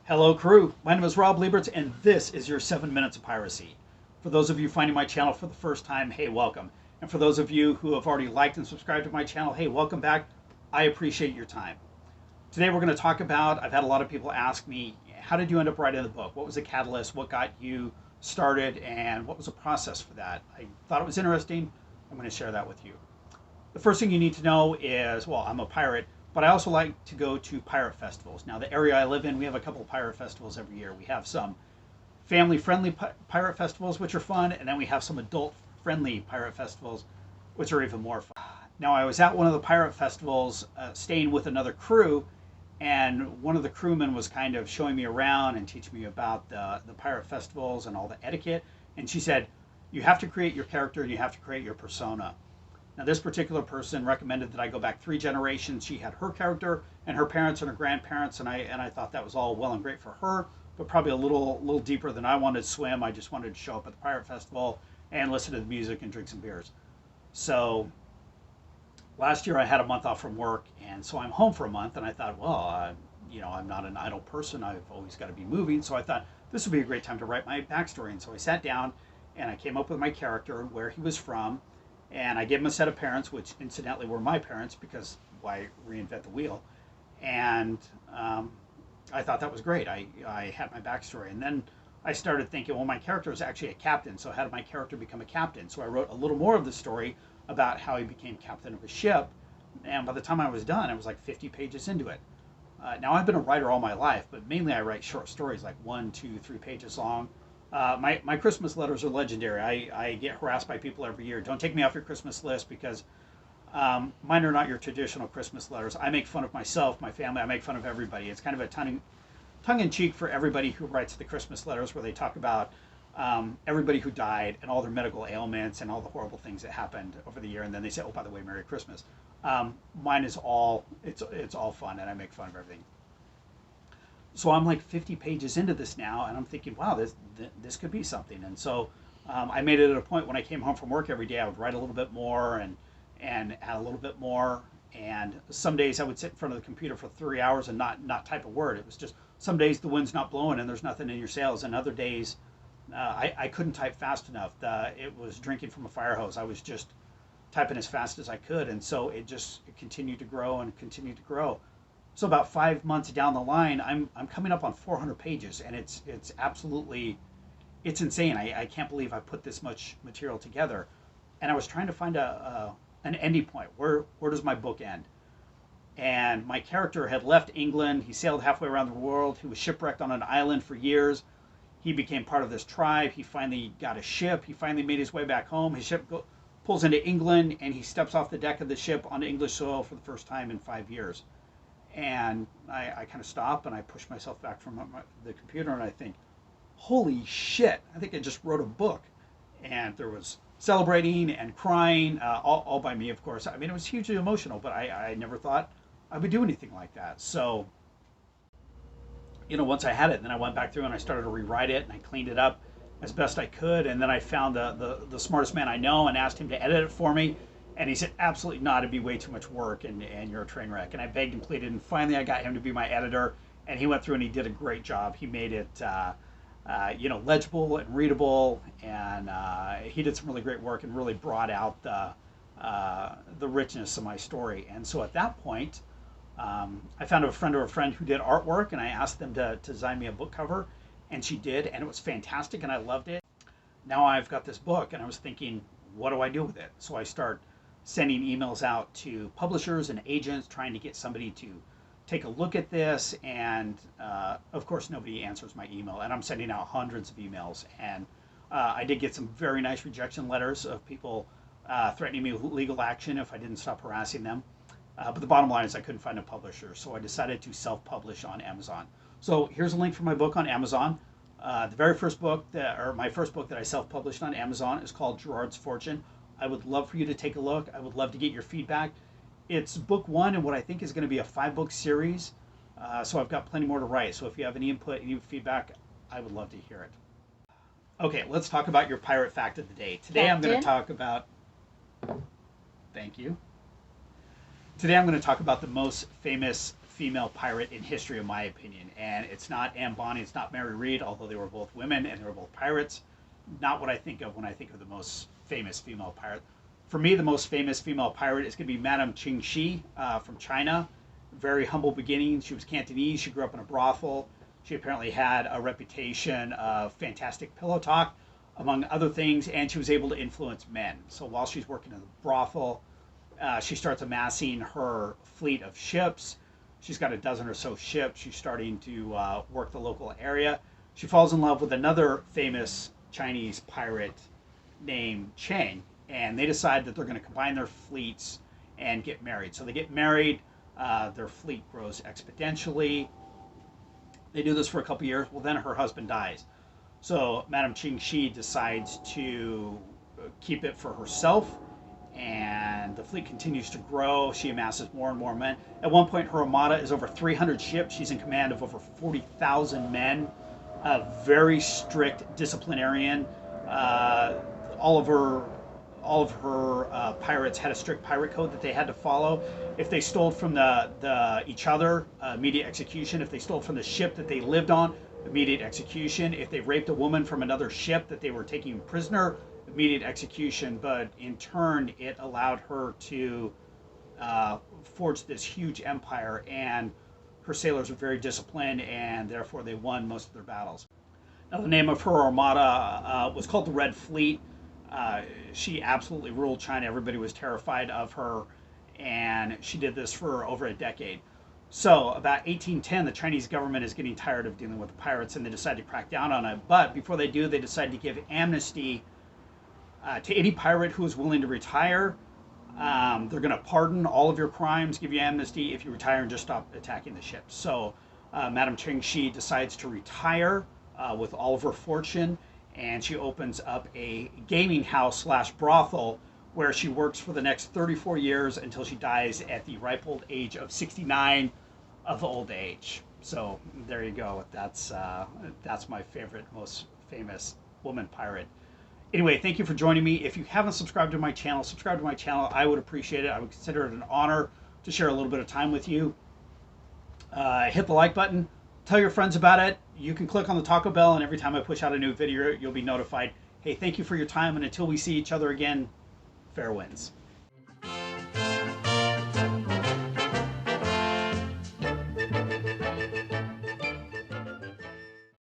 Hello, crew. My name is Rob Lieberts, and this is your 7 Minutes of Piracy. For those of you finding my channel for the first time, hey, welcome. And for those of you who have already liked and subscribed to my channel, hey, welcome back. I appreciate your time. Today we're going to talk about, I've had a lot of people ask me, how did you end up writing the book? What was the catalyst? What got you started? And what was the process for that? I thought it was interesting. I'm going to share that with you. The first thing you need to know is, well, I'm a pirate, but I also like to go to pirate festivals. Now, the area I live in, we have a couple of pirate festivals every year. We have some family-friendly pirate festivals, which are fun, and then we have some adult-friendly pirate festivals, which are even more fun. Now, I was at one of the pirate festivals staying with another crew, and one of the crewmen was kind of showing me around and teaching me about the pirate festivals and all the etiquette. And she said, you have to create your character and you have to create your persona. Now, this particular person recommended that I go back 3 generations. She had her character and her parents and her grandparents, and I thought that was all well and great for her, but probably a little deeper than I wanted to swim. I just wanted to show up at the pirate festival and listen to the music and drink some beers. So last year I had a month off from work, and so I'm home for a month, and I thought, well, I'm not an idle person. I've always got to be moving, so I thought this would be a great time to write my backstory. And so I sat down and I came up with my character and where he was from. And I gave him a set of parents, which incidentally were my parents, because why reinvent the wheel? And I thought that was great. I had my backstory. And then I started thinking, well, my character is actually a captain. So how did my character become a captain? So I wrote a little more of the story about how he became captain of a ship. And by the time I was done, I was like 50 pages into it. Now, I've been a writer all my life, but mainly I write short stories like 1, 2, 3 pages long. My Christmas letters are legendary. I get harassed by people every year. Don't take me off your Christmas list, because mine are not your traditional Christmas letters. I make fun of myself, my family. I make fun of everybody. It's kind of a tongue-in-cheek for everybody who writes the Christmas letters, where they talk about everybody who died and all their medical ailments and all the horrible things that happened over the year, and then they say, oh, by the way, Merry Christmas. Mine is all, it's all fun, and I make fun of everything. So I'm like 50 pages into this now, and I'm thinking, wow, this could be something. And so I made it at a point when I came home from work every day, I would write a little bit more and add a little bit more. And some days I would sit in front of the computer for 3 hours and not type a word. It was just, some days the wind's not blowing and there's nothing in your sails, and other days I couldn't type fast enough. It was drinking from a fire hose. I was just typing as fast as I could, and so it continued to grow and continued to grow. So about 5 months down the line, I'm coming up on 400 pages, and it's absolutely, it's insane. I can't believe I put this much material together. And I was trying to find an ending point. Where does my book end? And my character had left England. He sailed halfway around the world. He was shipwrecked on an island for years. He became part of this tribe. He finally got a ship. He finally made his way back home. His ship pulls into England, and he steps off the deck of the ship onto English soil for the first time in 5 years. And I kind of stop and I push myself back from the computer, and I think, holy shit, I think I just wrote a book. And there was celebrating and crying, all by me, of course. I mean, it was hugely emotional, but I never thought I would do anything like that. So, once I had it, then I went back through and I started to rewrite it, and I cleaned it up as best I could. And then I found the smartest man I know and asked him to edit it for me. And he said, absolutely not, it'd be way too much work, and you're a train wreck. And I begged and pleaded, and finally I got him to be my editor, and he went through and he did a great job. He made it, legible and readable, and he did some really great work and really brought out the richness of my story. And so at that point, I found a friend of a friend who did artwork, and I asked them to design me a book cover, and she did, and it was fantastic, and I loved it. Now I've got this book, and I was thinking, what do I do with it? So I start sending emails out to publishers and agents, trying to get somebody to take a look at this, and of course nobody answers my email, and I'm sending out hundreds of emails. And I did get some very nice rejection letters of people threatening me with legal action if I didn't stop harassing them, but the bottom line is I couldn't find a publisher, so I decided to self-publish on Amazon. So here's a link for my book on Amazon. The very first book, my first book that I self-published on Amazon is called Gerard's Fortune. I would love for you to take a look. I would love to get your feedback. It's book 1 in what I think is going to be a 5-book series. So I've got plenty more to write. So if you have any input, any feedback, I would love to hear it. Okay, let's talk about your pirate fact of the day. Today I'm going to talk about, thank you. Today I'm going to talk about the most famous female pirate in history, in my opinion. And it's not Anne Bonny, it's not Mary Read, although they were both women and they were both pirates. Not what I think of when I think of the most famous female pirate. For me, the most famous female pirate is going to be Madame Ching Shih from China. Very humble beginnings. She was Cantonese. She grew up in a brothel. She apparently had a reputation of fantastic pillow talk, among other things, and she was able to influence men. So while she's working in the brothel, she starts amassing her fleet of ships. She's got a dozen or so ships. She's starting to work the local area. She falls in love with another famous Chinese pirate named Chang, and they decide that they're going to combine their fleets and get married. So they get married. Their fleet grows exponentially. They do this for a couple years. Well, then her husband dies. So Madame Ching Shih decides to keep it for herself, and the fleet continues to grow. She amasses more and more men. At one point, her armada is over 300 ships. She's in command of over 40,000 men. A very strict disciplinarian. All of her pirates had a strict pirate code that they had to follow. If they stole from each other, immediate execution. If they stole from the ship that they lived on, immediate execution. If they raped a woman from another ship that they were taking prisoner, immediate execution. But in turn, it allowed her to forge this huge empire, and her sailors were very disciplined, and therefore they won most of their battles. Now, the name of her armada was called the Red Fleet. She absolutely ruled China. Everybody was terrified of her, and she did this for over a decade. So about 1810, the Chinese government is getting tired of dealing with the pirates, and they decide to crack down on it. But before they do, they decide to give amnesty to any pirate who is willing to retire. They're going to pardon all of your crimes, give you amnesty if you retire and just stop attacking the ships. So Madame Ching Shih decides to retire with all of her fortune, and she opens up a gaming house / brothel where she works for the next 34 years until she dies at the ripe old age of 69 of old age. So there you go. That's my favorite, most famous woman pirate. Anyway, thank you for joining me. If you haven't subscribed to my channel, subscribe to my channel. I would appreciate it. I would consider it an honor to share a little bit of time with you. Hit the like button. Tell your friends about it. You can click on the Taco Bell, and every time I push out a new video, you'll be notified. Hey, thank you for your time, and until we see each other again, fair winds.